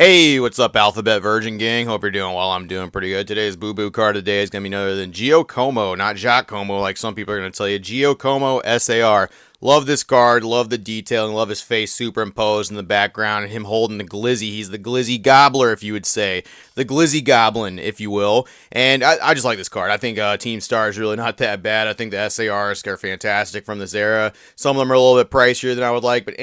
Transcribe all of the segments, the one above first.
Hey, what's up, Alphabet Virgin Gang? Hope you're doing well. I'm doing pretty good. Today's Boo Boo card of the day is going to be none other than Gio Como, not Jacques Como, like some people are going to tell you. Gio Como SAR. Love this card. Love the detailing. Love his face superimposed in the background and him holding the glizzy. He's the glizzy gobbler, if you would say. The glizzy goblin, if you will. And I just like this card. I think Team Star is really not that bad. I think the SARs are fantastic from this era. Some of them are a little bit pricier than I would like, but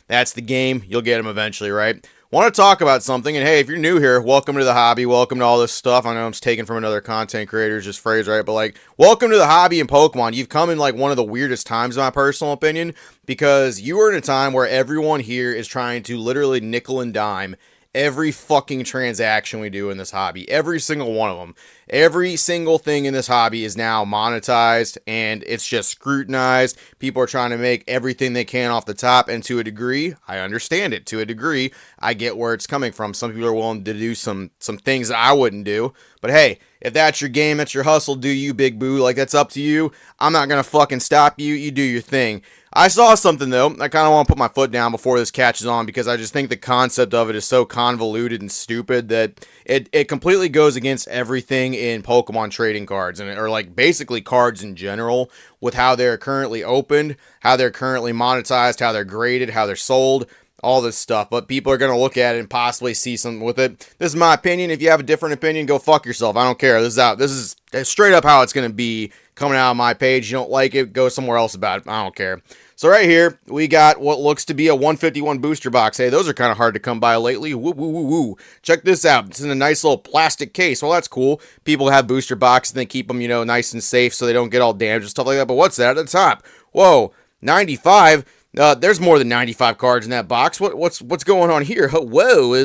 that's the game. You'll get them eventually, right? Want to talk about something, and hey, if you're new here, welcome to the hobby, welcome to all this stuff. I know I'm taken from another content creator's just phrase, right? But like, welcome to the hobby in Pokemon. You've come in like one of the weirdest times, in my personal opinion, because you are in a time where everyone here is trying to literally nickel and dime every fucking transaction we do in this hobby. Every single one of them. Every single thing in this hobby is now monetized and it's just scrutinized. People are trying to make everything they can off the top, and to a degree, I understand it. To a degree, I get where it's coming from. Some people are willing to do some things that I wouldn't do. But hey, if that's your game, that's your hustle, do you, big boo. Like, that's up to you. I'm not going to fucking stop you. You do your thing. I saw something, though. I kind of want to put my foot down before this catches on because I just think the concept of it is so convoluted and stupid that it completely goes against everything in Pokemon trading cards, or like basically cards in general, with how they're currently opened, how they're currently monetized, how they're graded, how they're sold, all this stuff. But people are going to look at it and possibly see something with it. This is my opinion. If you have a different opinion, go fuck yourself. I don't care. This is out. This is straight up how it's going to be coming out of my page. You don't like it, go somewhere else about it. I don't care. So right here, we got what looks to be a 151 booster box. Hey, those are kind of hard to come by lately. Woo, woo, woo, woo. Check this out. It's in a nice little plastic case. Well, that's cool. People have booster boxes and they keep them, nice and safe so they don't get all damaged and stuff like that. But what's that at the top? Whoa, 95. There's more than 95 cards in that box. What's going on here? Whoa,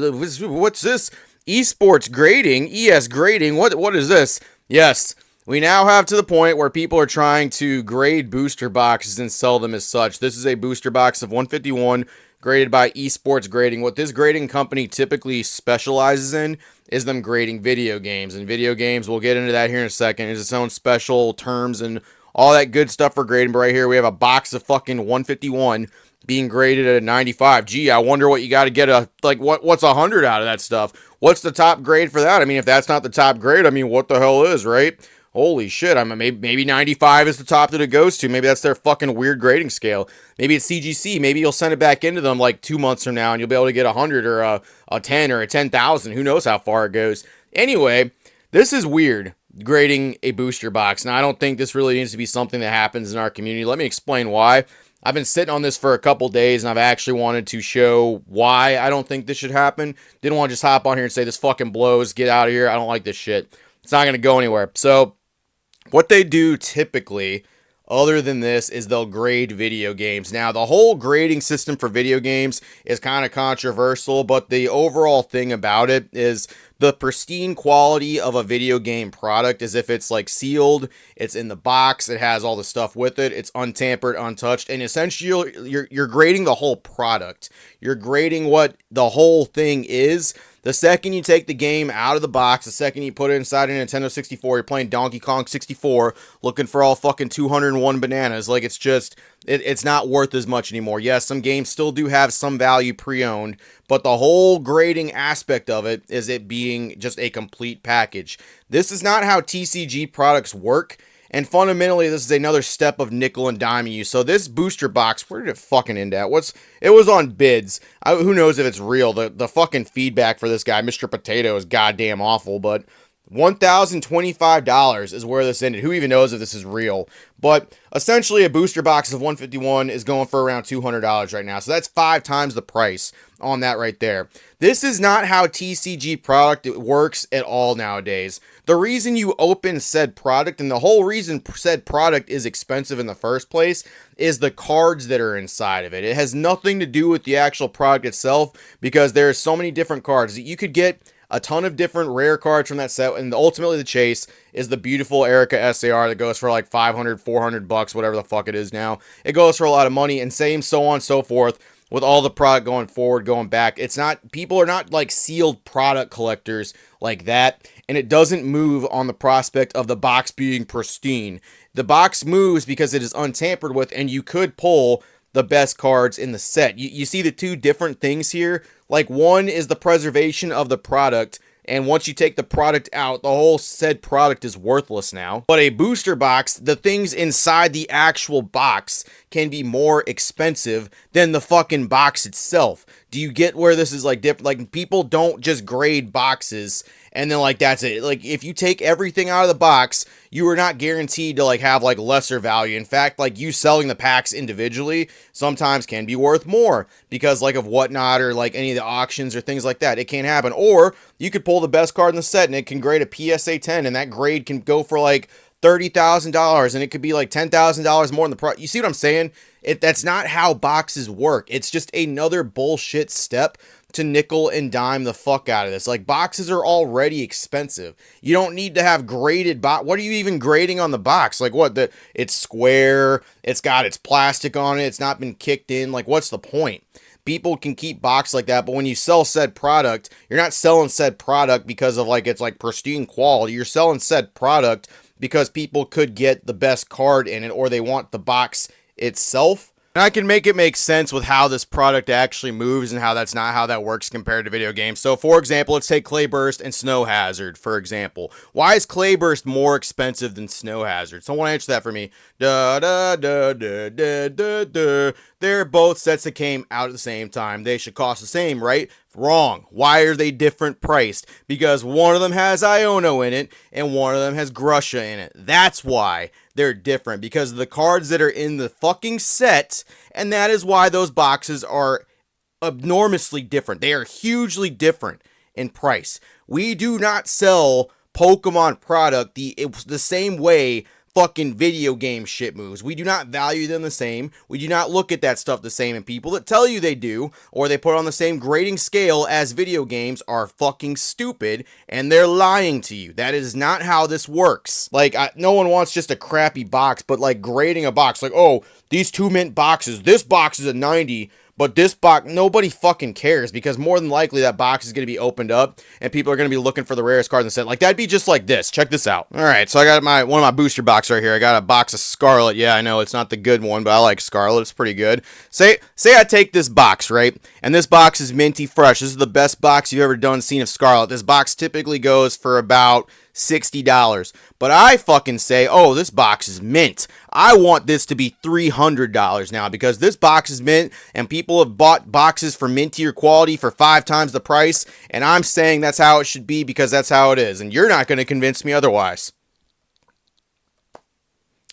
what's this? Esports grading, ES grading. What is this? Yes. We now have to the point where people are trying to grade booster boxes and sell them as such. This is a booster box of 151 graded by Esports Grading. What this grading company typically specializes in is them grading video games. And video games, we'll get into that here in a second, is its own special terms and all that good stuff for grading. But right here we have a box of fucking 151 being graded at a 95. Gee, I wonder what you got to get what's 100 out of that stuff? What's the top grade for that? I mean, if that's not the top grade, I mean, what the hell is, right? Holy shit, I mean, maybe 95 is the top that it goes to. Maybe that's their fucking weird grading scale. Maybe it's CGC. Maybe you'll send it back into them like 2 months from now and you'll be able to get 100 or a 10 or a 10,000. Who knows how far it goes. Anyway, this is weird, grading a booster box. Now, I don't think this really needs to be something that happens in our community. Let me explain why. I've been sitting on this for a couple days and I've actually wanted to show why I don't think this should happen. Didn't want to just hop on here and say this fucking blows, get out of here. I don't like this shit. It's not going to go anywhere. So what they do typically, other than this, is they'll grade video games. Now, the whole grading system for video games is kind of controversial, but the overall thing about it is the pristine quality of a video game product is if it's like sealed, it's in the box, it has all the stuff with it, it's untampered, untouched, and essentially you're grading the whole product. You're grading what the whole thing is. The second you take the game out of the box, the second you put it inside a Nintendo 64, you're playing Donkey Kong 64, looking for all fucking 201 bananas. Like, it's just, it's not worth as much anymore. Yes, some games still do have some value pre-owned, but the whole grading aspect of it is it being just a complete package. This is not how TCG products work. And fundamentally, this is another step of nickel and diming you. So this booster box, where did it fucking end at? It was on bids. Who knows if it's real? The fucking feedback for this guy, Mr. Potato, is goddamn awful. But $1,025 is where this ended. Who even knows if this is real? But essentially, a booster box of 151 is going for around $200 right now. So that's 5 times the price on that right there. This is not how TCG product works at all nowadays. The reason you open said product, and the whole reason said product is expensive in the first place, is the cards that are inside of it. It has nothing to do with the actual product itself, because there are so many different cards that you could get. A ton of different rare cards from that set, and ultimately the chase is the beautiful Erica SAR that goes for like 500, 400 bucks, whatever the fuck it is now. It goes for a lot of money, and same so on and so forth with all the product going forward, going back. It's not, people are not like sealed product collectors like that, and it doesn't move on the prospect of the box being pristine. The box moves because it is untampered with, and you could pull the best cards in the set. You see the two different things here. Like, one is the preservation of the product, and once you take the product out, the whole said product is worthless now. But a booster box, the things inside the actual box can be more expensive than the fucking box itself. Do you get where this is like different? Like, people don't just grade boxes and then like that's it. Like, if you take everything out of the box, you are not guaranteed to like have like lesser value. In fact, like, you selling the packs individually sometimes can be worth more because like of Whatnot or like any of the auctions or things like that. It can happen. Or you could pull the best card in the set and it can grade a PSA 10, and that grade can go for like $30,000, and it could be like $10,000 more than the price. You see what I'm saying? That's not how boxes work. It's just another bullshit step to nickel and dime the fuck out of this. Like, boxes are already expensive. You don't need to have graded what are you even grading on the box? Like, what? It's square, it's got its plastic on it, it's not been kicked in. Like, what's the point? People can keep box like that, but when you sell said product, you're not selling said product because of like it's like pristine quality. You're selling said product because people could get the best card in it, or they want the box itself. And I can make it make sense with how this product actually moves and how that's not how that works compared to video games. So, for example, let's take Clayburst and Snow Hazard, for example. Why is Clayburst more expensive than Snow Hazard? Someone answer that for me. They're both sets that came out at the same time. They should cost the same, right? Wrong. Why are they different priced? Because one of them has Iono in it and one of them has Grusha in it. That's why they're different, because of the cards that are in the fucking set, and that is why those boxes are enormously different. They are hugely different in price. We do not sell Pokemon product the same way fucking video game shit moves. We do not value them the same. We do not look at that stuff the same, and people that tell you they do, or they put on the same grading scale as video games, are fucking stupid, and they're lying to you. That is not how this works. Like, no one wants just a crappy box, but like grading a box, like, oh, these 2 mint boxes, this box is a 90, but this box, nobody fucking cares, because more than likely that box is going to be opened up and people are going to be looking for the rarest card in the set. Like, that'd be just like this. Check this out. All right, so I got one of my booster boxes right here. I got a box of Scarlet. Yeah, I know it's not the good one, but I like Scarlet. It's pretty good. Say I take this box, right? And this box is minty fresh. This is the best box you've ever seen of Scarlet. This box typically goes for about $60. But I fucking say, oh, this box is mint. I want this to be $300 now, because this box is mint and people have bought boxes for mintier quality for 5 times the price, and I'm saying that's how it should be because that's how it is, and you're not going to convince me otherwise.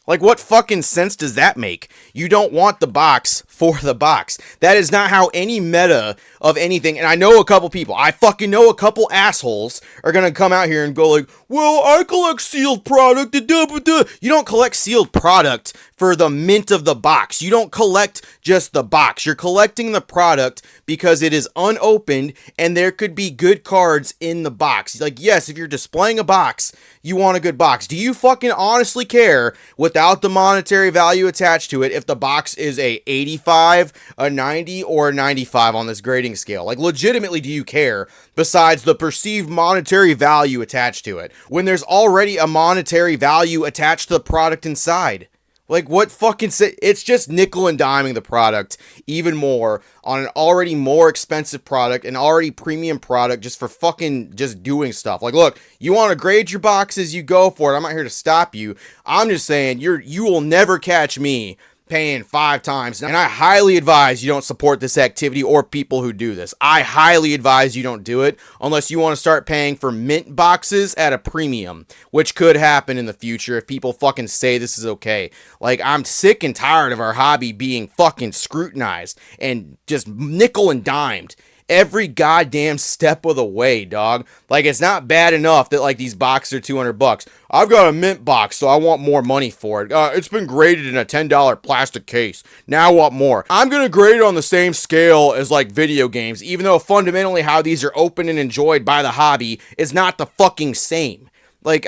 Like, what fucking sense does that make? You don't want the box for the box. That is not how any meta of anything, and I know a couple people, I fucking know a couple assholes are gonna come out here and go like, well, I collect sealed product, You don't collect sealed product for the mint of the box. You don't collect just the box. You're collecting the product because it is unopened and there could be good cards in the box. Like, yes, if you're displaying a box, you want a good box. Do you fucking honestly care, without the monetary value attached to it, if the box is a 85, a 90, or a 95 on this grading scale? Like, legitimately, do you care, besides the perceived monetary value attached to it, when there's already a monetary value attached to the product inside? Like, what fucking... It's just nickel and diming the product even more on an already more expensive product, an already premium product, just for fucking just doing stuff. Like, look, you want to grade your boxes, you go for it. I'm not here to stop you. I'm just saying, you will never catch me paying 5 times. And I highly advise you don't support this activity or people who do this. I highly advise you don't do it unless you want to start paying for mint boxes at a premium, which could happen in the future if people fucking say this is okay. Like, I'm sick and tired of our hobby being fucking scrutinized and just nickel and dimed every goddamn step of the way, dog. Like, it's not bad enough that, like, these boxes are $200. I've got a mint box, so I want more money for it. It's been graded in a $10 plastic case. Now I want more. I'm gonna grade it on the same scale as, like, video games, even though fundamentally how these are opened and enjoyed by the hobby is not the fucking same. Like,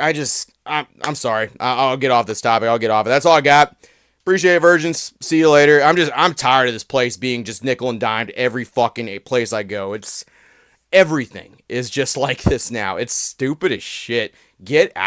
I'm sorry. I'll get off this topic. I'll get off it. That's all I got. Appreciate it, virgins. See you later. I'm tired of this place being just nickel and dimed every fucking place I go. Everything is just like this now. It's stupid as shit. Get out.